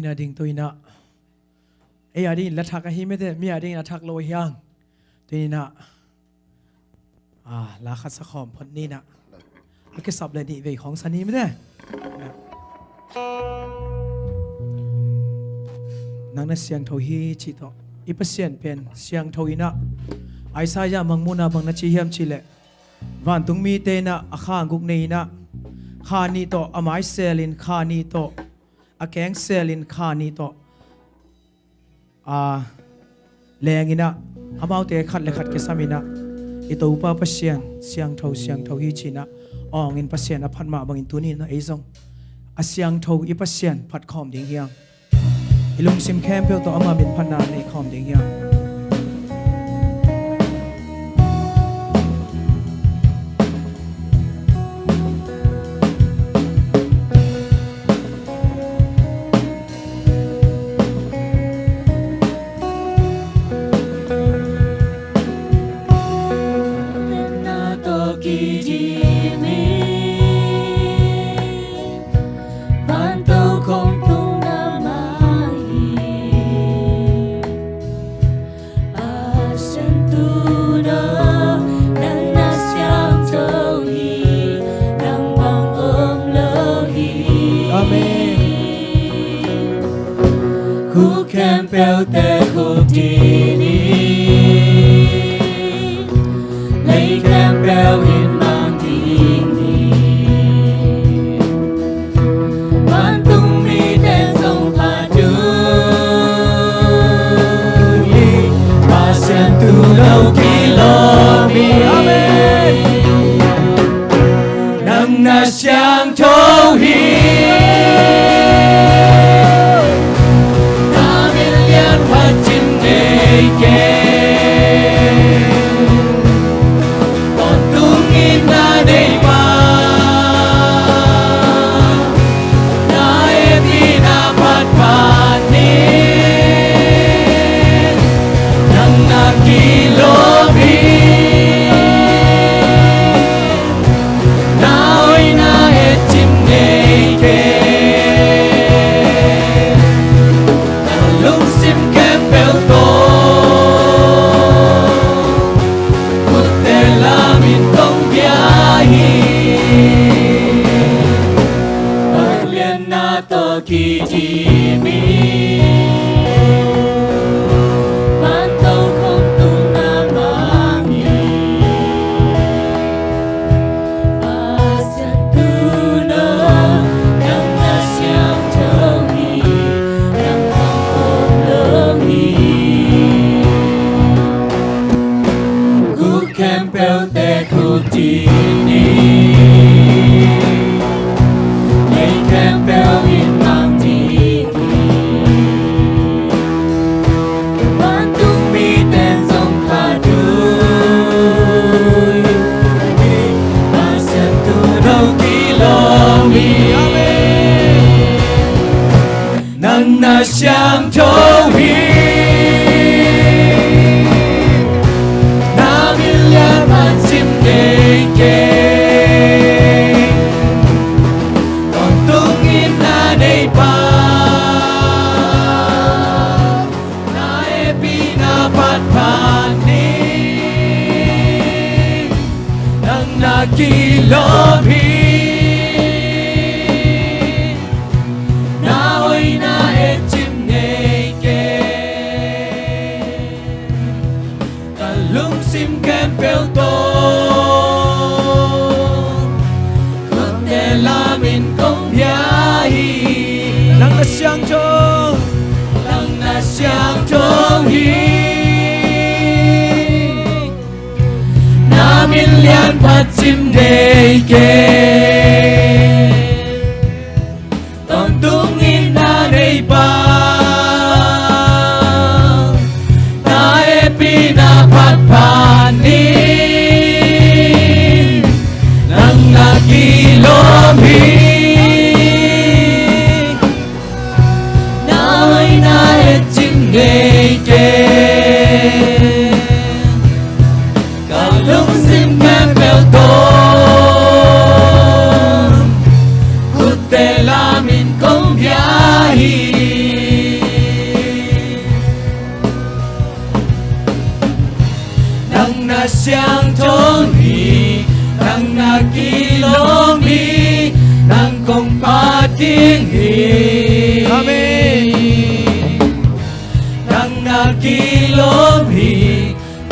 na ding toina e ading la thak a hi me te mi ading la thak lo hiang toina la khat sa khom phon ni na cái sập lại đi vềของsani mới thế nang na siang thâu hi chi to ipasian pen siang thâu ina ai sa ya mangmuna bang na chi hiam chi le van tung mi te na akha guk nei na kha ni to amai selin kha ni to akeng selin kha ni to lengina amau te khat le khat ke samina ito pa pasian siang thâu hi chi na ong in pasien a phat ma bang in tunin na ezong asyang tho i pasien phat khom ding hiang ilung sim khem pe to ama min phan na nei khom ding hiang Hãy subscribe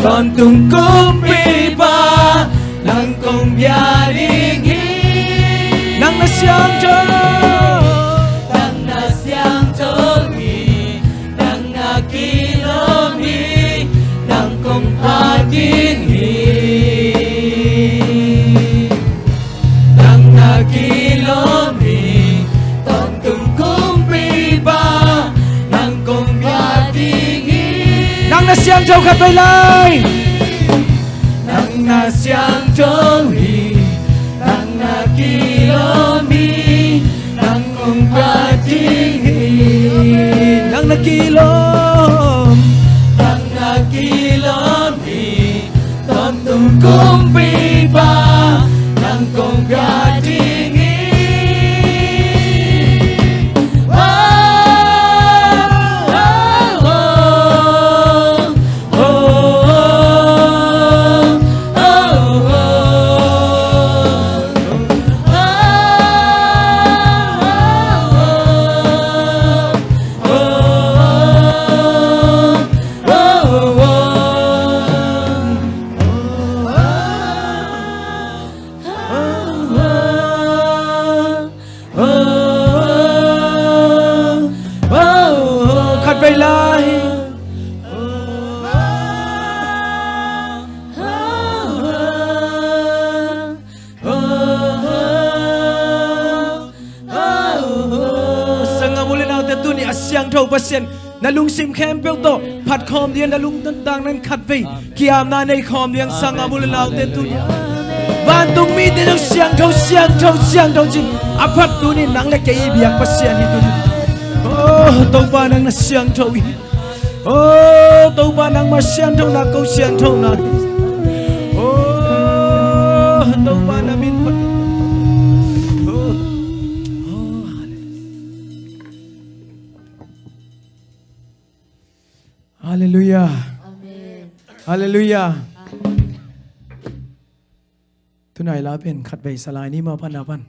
con tung kumpi ba nang kong biaring hi nang na siyang thâu nang na siang thâu hi nang na kilom hi nang kong ading hi nang na kilom hi con tung kumpi ba nang kong biaring hi nang na siyang thâu khát bay lai nang na siang thâu hi nang na kilom hi nang kong ading hi nang nakilom nang nakilom hi ton tung kumpi ba nang kong gading hi khát bay lai sang amulin out te tu ni asyang thâu pasien na lung sim khem pel to phat khom dian na lung tan tang nan khat ve kiam na nei khom liang sang amulin out te tu ni van tung mi te jong siang thâu jing aphat tu ni nang le ke biak pasien hi tu ni oh tàu ba nang na siang thâu hi oh tàu ba nang ma siang thâu na câu siang thâu na oh tàu ba na min pat oh hallelujah hallelujah ทุนายลาเป็นขัดใบสลายนี้มาพันอาพัน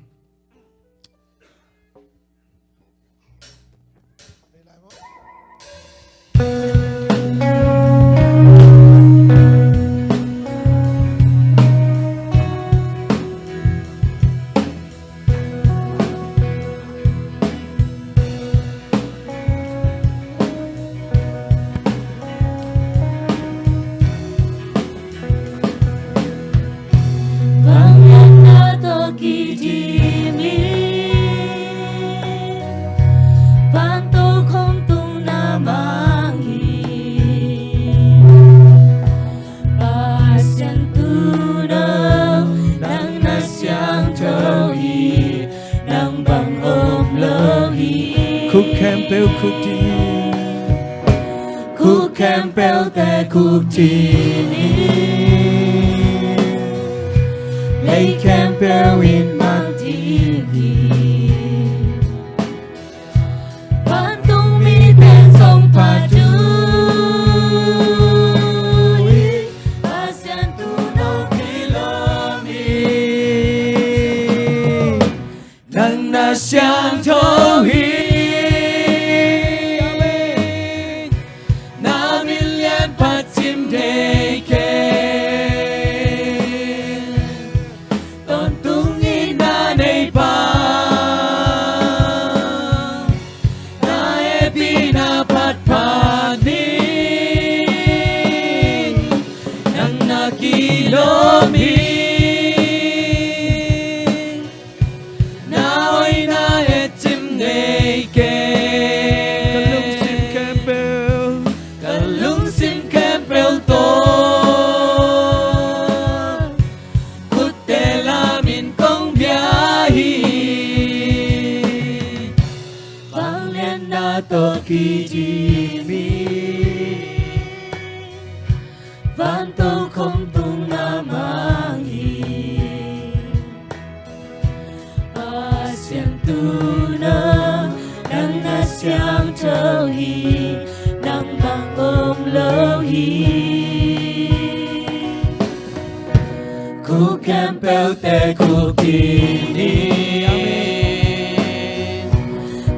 คุกแคมเปลคุกทีคุกแคมเปลแต่คุกทีนี้เลยแคมเปลวินบางทีวันต้องมีแต่ส่งผ่าดูอาเซียนตูโนกิโลมีนังนาเซียงโทฮีkỳ chỉ mi van tâu không tung nam mang hi ASEAN tu na nang ASEAN thâu hi nang bang ôm lâu hi khu kem bèo tè khu kỳ ni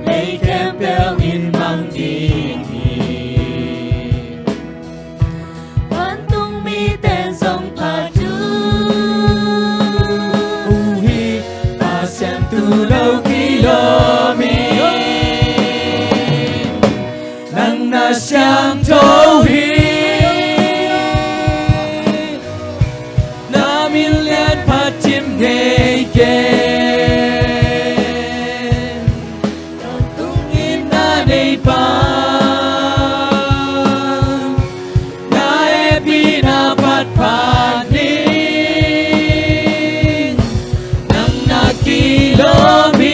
Hãy subscribe cho kênh Ghiền Mì Gõ Để không bỏ lỡ 相投意，那明亮怕金给给，东因那内邦，那也比那怕怕你，能那基罗米。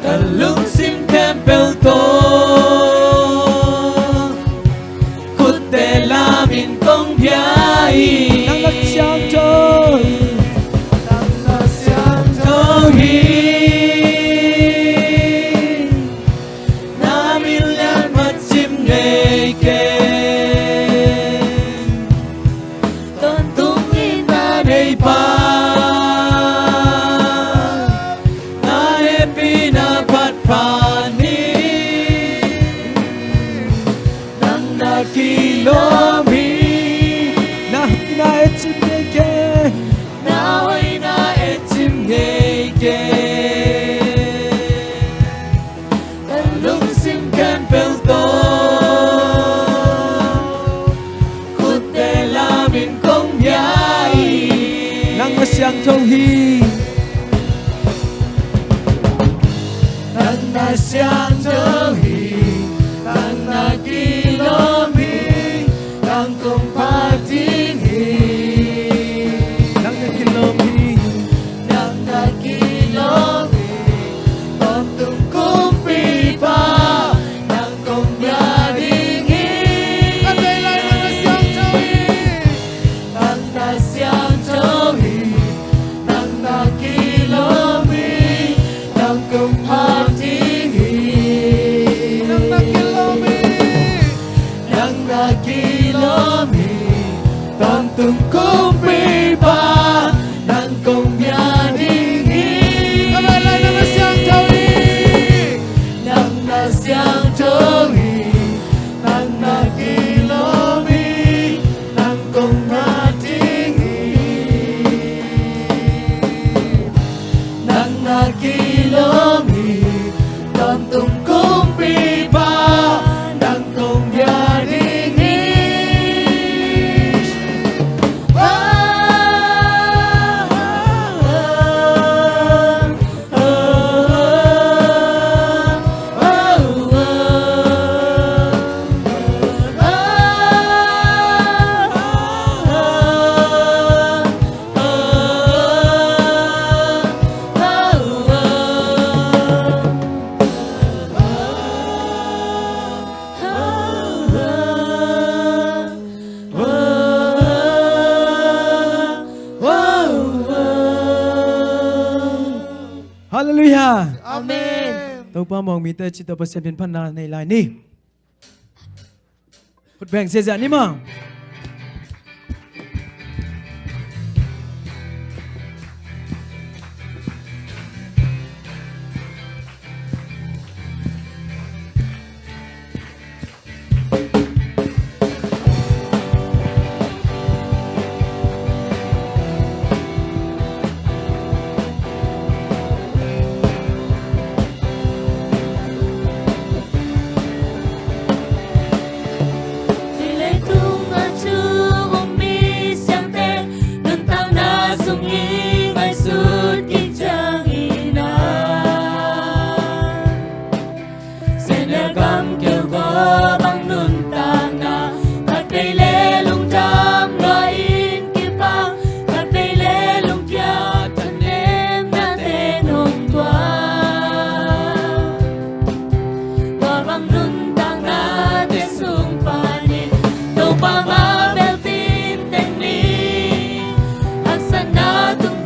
Talung sim tempel to Kutte lamin kong biyahe Nang nagsiang Toy Nang nasyang tawhi Namin lang matsim ngay ken Tontungin na nay pa Kilomi na pinaetsim ngeke Naway na etsim ngeke Talung sim kan pelto Kutte lamin kong biyahe nang nasyang tauhi Nang nasyang tawhi Nang nakilomi Nang kumpatinghi nang nakilomi Nang nakilomi Tontong kumpi pa Nang kumyaringhi Kadailay na nasyang tawhi Nang nasyang tawhi Nang nakilomi Nang kumpatinghi Nang nakilomi Nang nakilomi Tontong kumpi pa Nang kumyaringhi Kadailay na nasyang tawhi Nang nasyang tawhi Nang nakilomi Nang kumyaringhi Nang nakilomi Tontong kumpi pa Nang kumyaringhi Hallelujah Amen ตัวป้ามองมีแต่จิตตประเสริฐเป็นพันนาในลายนี้ขุดแบ่งเสียจากนี้มั้งPamabel tim tengli Aksana tung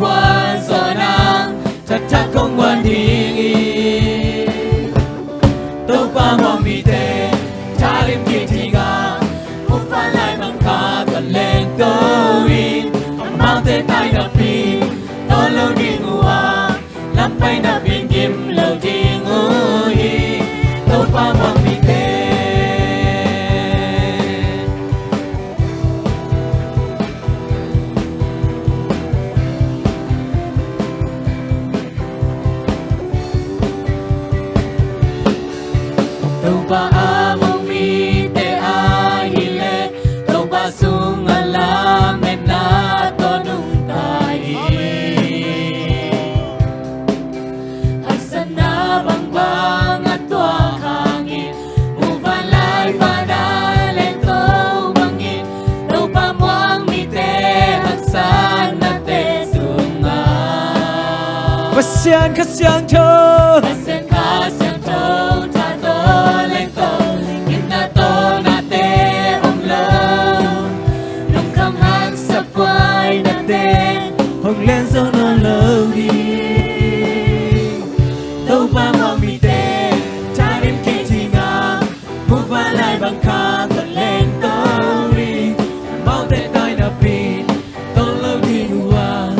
pa among mite ahile to pasung alamen na tonung tahi hagsana bang bang at tuwang hangin uvalay panalen to bangin to pamuang mite hagsan na te sunga Pasyan ka siyang to Pasyan ka siyang to tato lento Gimna to nate om love Nung kamhang sa puay natin Hong lenso no lodi To pa mong mite Tarim kitinga Muvalay bang ka to lento rin Maute tayo na pin To lodi huwa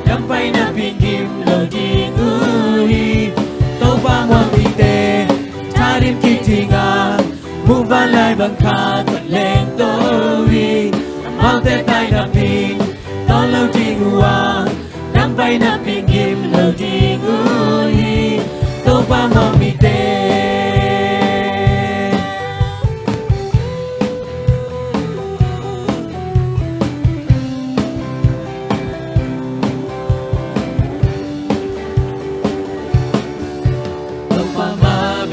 Yampay na pingim lodi ngui To pa mong mite Tarim kitinga Muvalay bang ka to lento rin Maute tayo na pin To lodi huwa Yampay na pingim lodi ngui To pa mong mite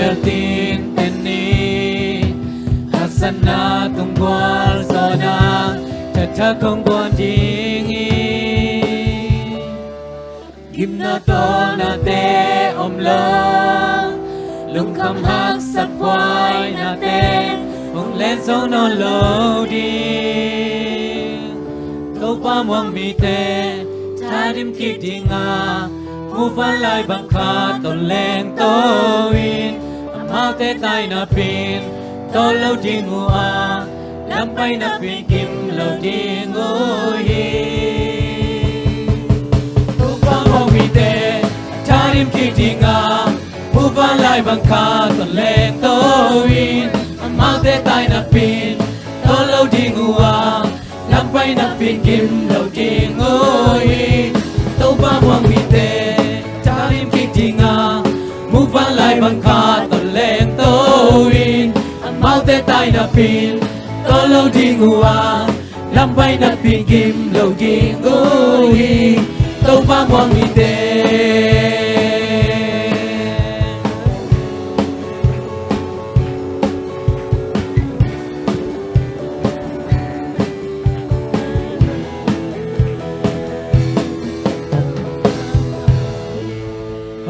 Bertin teni Hasana tunggual sona Tata kongguan dingi Gimna to na te om lang Lung kam hak sa kwai na te Ong len so no lo di Kau pa muang mi te Tadim ki dinga Muvalay bang ka to leng to in Amaute tay na pin To lâu di ngua Lampay na pin kim lâu di ngui Tupa mo mite Tarim ki dinga Muvalay bang ka to leng to in Amaute tay na pin To lâu di ngua Lampay na pin kim lâu di ngui Tupa mo mite Tarim ki dinga Muvalay bang ka to leng to in Amaute tay na pin To lâu di ngua Lampay na pin kim lâu di ngui To pa muang mite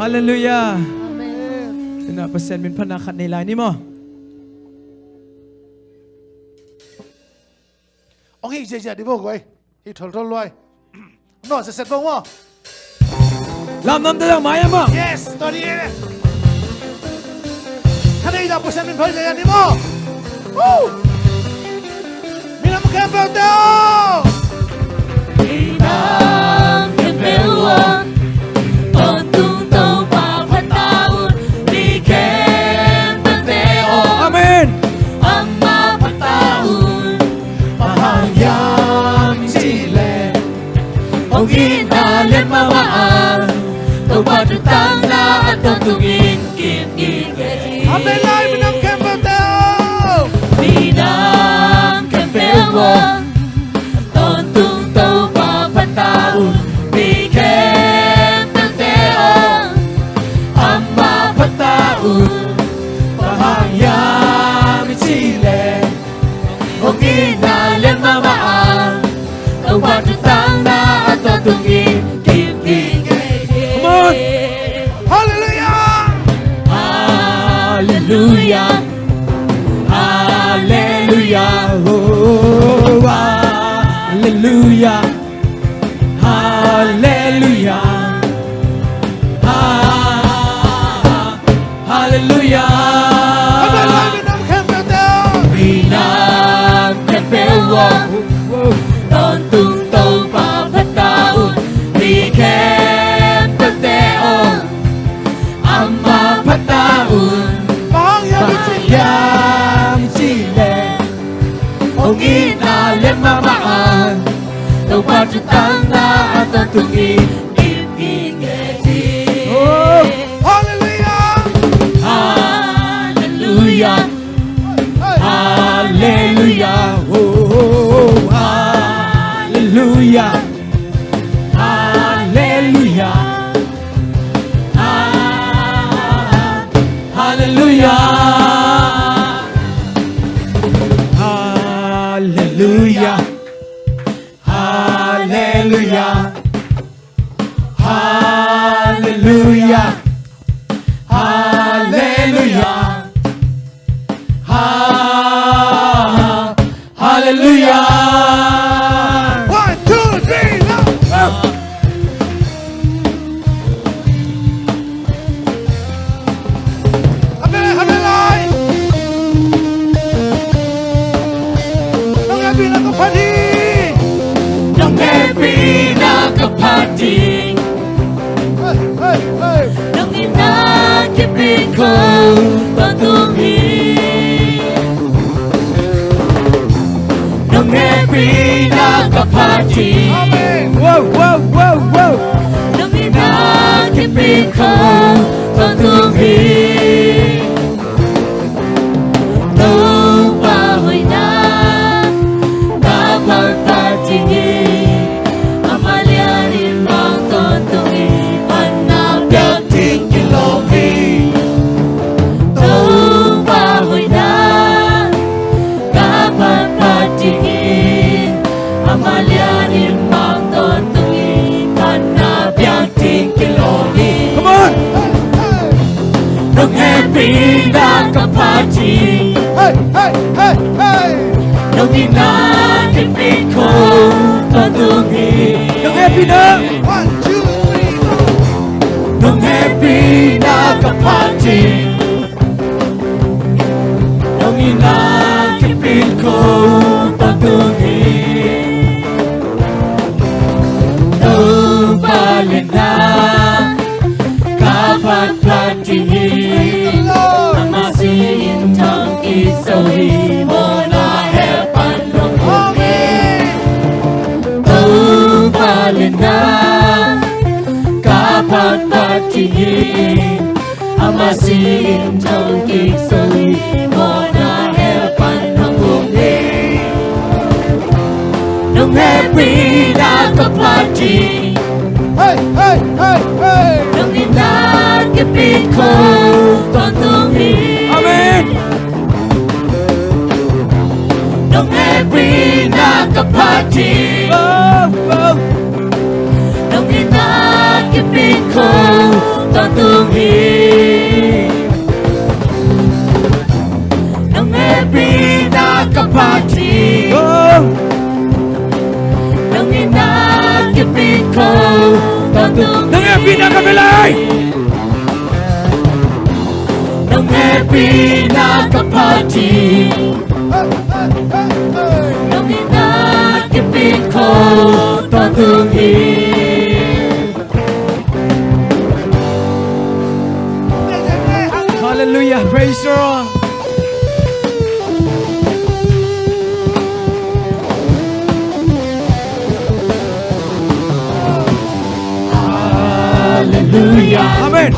Hallelujah Amen. Ina pasyan min panakat nila ni mo Ông hi chơi chơi đi bộ coi, hi thổi thổi loài, nó sẽ bông không? Lam nam talang maya mo Yes, tôi đi. Hắn đi đâu, bớt mình phải chơi đi bộ. Mình làm cái bao tiêu. Nam kem bewan On tung tau pa pataun Di kem pateo Amen Amma pataun Pahayam sile, Ông inalim mawaan Tau patutang na at tungin kin igay Amen lại mình làm cái bao tiêu. Di nam kem bewan On tung tau pa pataun Di kem pateo Amma pataun Pahayam sile, Ông inalim mawaan Tau patutang na at tungin kin igay Come on. Hallelujah. Hallelujah Hallelujah Oh Hallelujah Hallelujah Hallelujah Amen lại mình làm cái bao tiêu. Vì nam kem bewan Ton tung tau pa pataun Vì kem pateo Amma pataun Pahayam sile, Yang sile Ông inalim mamaan Tau patutang na at tungin igigeti Oh Hallelujah. Hallelujah Hallelujah. Hallelujah. Hallelujah. Hallelujah. 1, 2, 3, now. Happy Nong happy na kapatid. Nung happy na kapatid, Hey, hey. nung inakipin ko patuloy. Nung happy na kapatid, Amen. Wow, wow, wow, wow. nung inakipin ko patuloy. Nung bahoy na kapagpatingin, amalyanin mang totoong panapyating kilomi. Nung bahoy na kapagpatingin, amalyanin mang totoong panapyating kilomi. Come on. Nung happy na kapatid, Hey, hey, hey, hey. nung inakipin ko patuloy. Nung happy na. 1, 2, 3, now. Nung happy na kapatid, nung inakipin ko patuloy. Nung balik na kapagpatingin, ang masintang isawi mo na hepan ng bumi. Nung balik na kapagpatingin, ang masintang isawi mo na hepan ng bumi. Nung happy na kapatid, Hey, hey, hey, hey. nung inakipin ko patuloy. Amen. Nung happy na kapatid, Wow, wow. nung inakipin ko patuloy. Nung happy na kapatid, Wow. nung inakipin ko patuloy. Nung happy na kapilay. Nung happy na kapatid, Hey, hey, hey, hey. nung inakipin ko patuloy. Hallelujah. Praise the Lord. Hallelujah. Amen.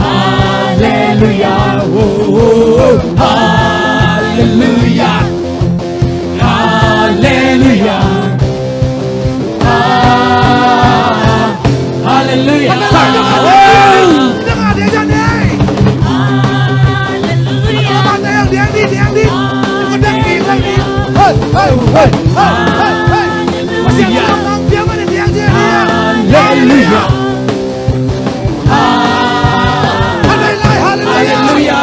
Hallelujah. Oh, oh, oh. Hallelujah. Hallelujah. Hallelujah. Dengar dia jangan ni. Hallelujah. Mana yang dia ni, dia ni. Ikut dia ni, dia ni. Hey, hey, hey, hey, hey, hey. Masih ada orang dia mana dia dia dia. Hallelujah. Hallelujah, hallelujah.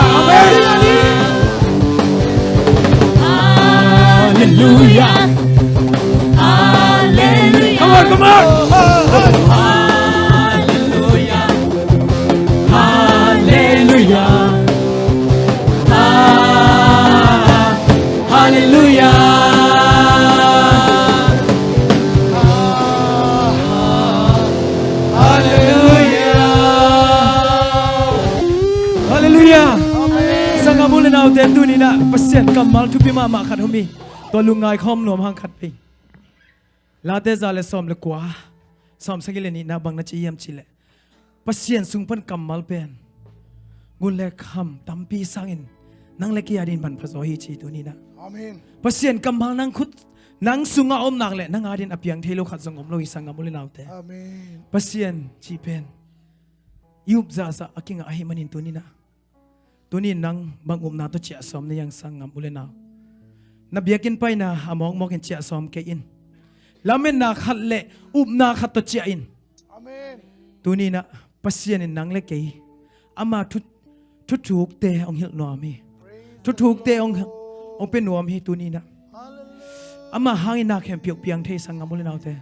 Hallelujah. Hallelujah. Come on, come on. Hallelujah. Hallelujah. Hallelujah. Hallelujah. Sangam mula na uten tu ni na pasien kamal tu pima mak khat humi. To lungai khom nom hang khat pe. La te zale som le kwa. Som sagile ni na bang na chi yam chi le. Pasien sung pan kamal pen. Gun le kham tampi sangin. Nang le ki adin ban phaso hi chi tu ni na. Amin. Pasien kamal nang khut nang sunga om nak le nang adin apiang thelo khat sangom lo sangam mula na uten. Amin. Pasien chi pen. Yup za sa aking ahi manin tu ni na. Tunin nang bangum na to chia som na yang sangam ule na. Nabiyakin pa na among mo kin chia som ke in. lamen na khat le up na khat to chia in Amen. tuni na pasien in nang le ke ama thu thuk te ong hil no mi thu thuk te ong pe nuam hi tuni na Hallelujah. ama hangin na khem piok piang thei sang amul nau te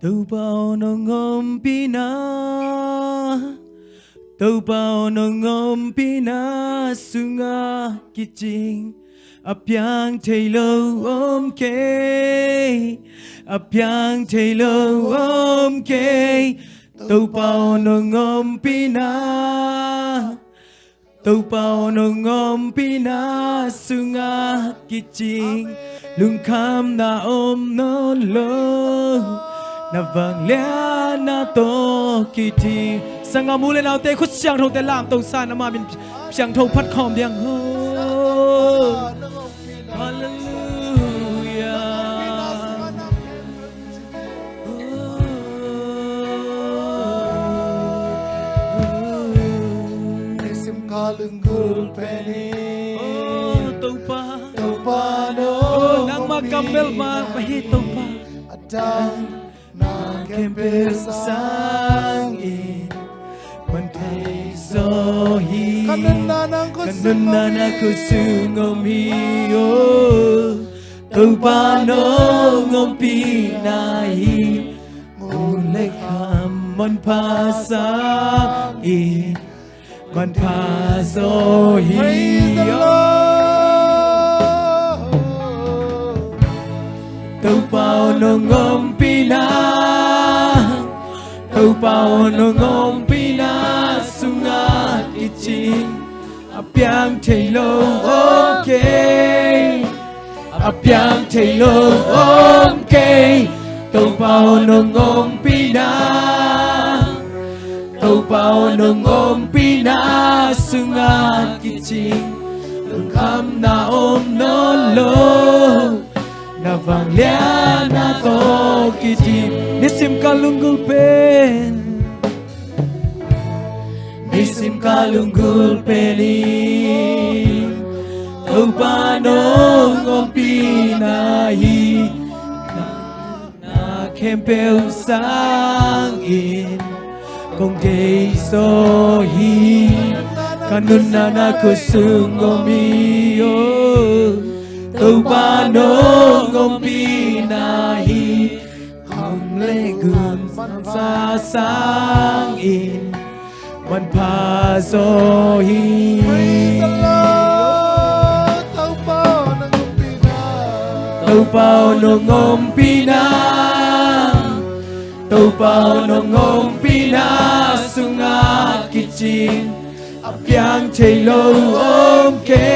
tau bao no ngom pina tau bao no ngom pina sunga kiching apyang thei lo om ke apyang thei lo om ke tau bao no ngom pina tau bao no ngom pina sunga kiching lung kham na om non lo na vang lia na to kiti sanga mule nau te khut siang thâu te lam tông san na ma bin siang thâu phat khom diang ho Isim kalunggul peni. tau pa Tupano. nang magkambel ma mahitong pa Adang na kembel sang in man thei so hi Kanunanang ko kanunana ko sungom hi o tau pa no ngom pi na hi mule kham man pa sang in man pa so hi Praise the o Lord. tau pao no ngom pina tau pao no ngom pina sunga kiching apyang thei lo okay apyang thei lo okay tau pao no ngom pina tau pao no ngom pina sunga kiching lung kham na om non lo na vang lia na to kiti nisim kalunggul pen nisim kalunggul peni tau pano ngompi na hi na kempel sang in kong gay so hi kanunana kusungomi yo tau pano ngompi na hi không lê gương sa sang in man pa so hi Praise the Lord. Tau pao ng umpina. tau pao no ngompi na tau pao no ngompi na sunga kiching apyang thei lo om ke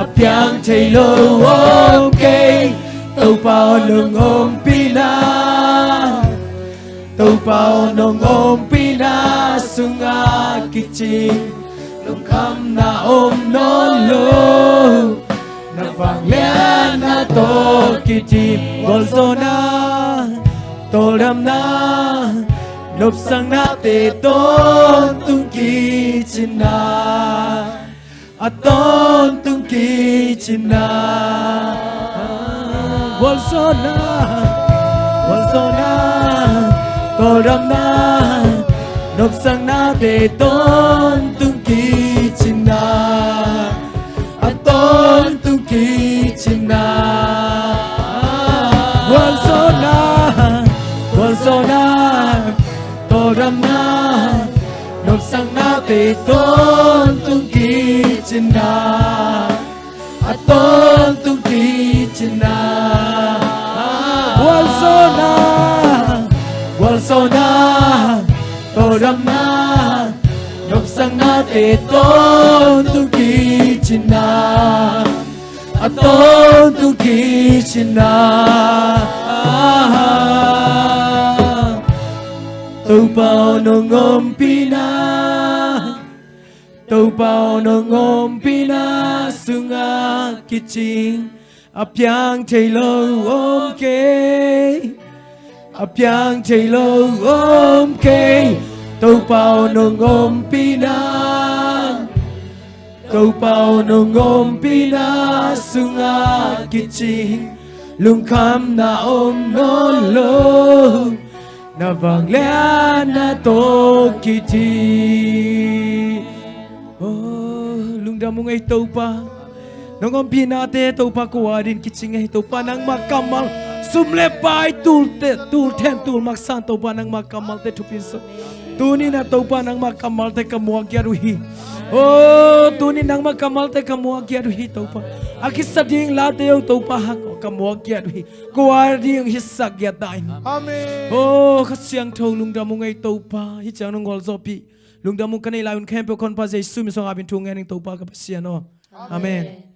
apyang thei lo om ke tau pao no ngompi na tau pao no ngompi na sunga kiching lung kham na om non lo na vang lia na to kiti bolsona to ram na nộp sang na te tôn tung ki china a tôn tung ki china bolsona to ram na nộp sang na te tôn tung ki china a tôn tung ki china bolsona to ram na nộp sang na te tôn tung ki china a tôn tung ki china bolsona to ram na nộp sang na te tôn tung ki china a tôn tung ki china tau pao no ngompi na tau pao no ngompi na sunga kiching apyang thei lo om ke apyang thei lo om ke tau pao no ngompi na tàu bao nông ôm pina sunga kiching lung kham na om non lo na vang le na to kiti lung da mong ay tàu pa nông ôm pina te tàu pa ko adin kiching ay tàu pa nang makamal sumle pai tul ten tul maksan tàu pa nang makamal te tupin so tuni na tàu pa nang makamal te kamuag yaruhi tuni nang makamal te kamuag yaruhi tàu pa akisab ding la te yung tàu pa hang kamuag yaruhi kuwa ding hisak yatain Amen. kasyang thâu lung da mong ay tàu pa hichang nong gol zopi lung da mong kanay layon kempe kon pa jay sumi song abin tungan ng tàu pa kapasyan amen.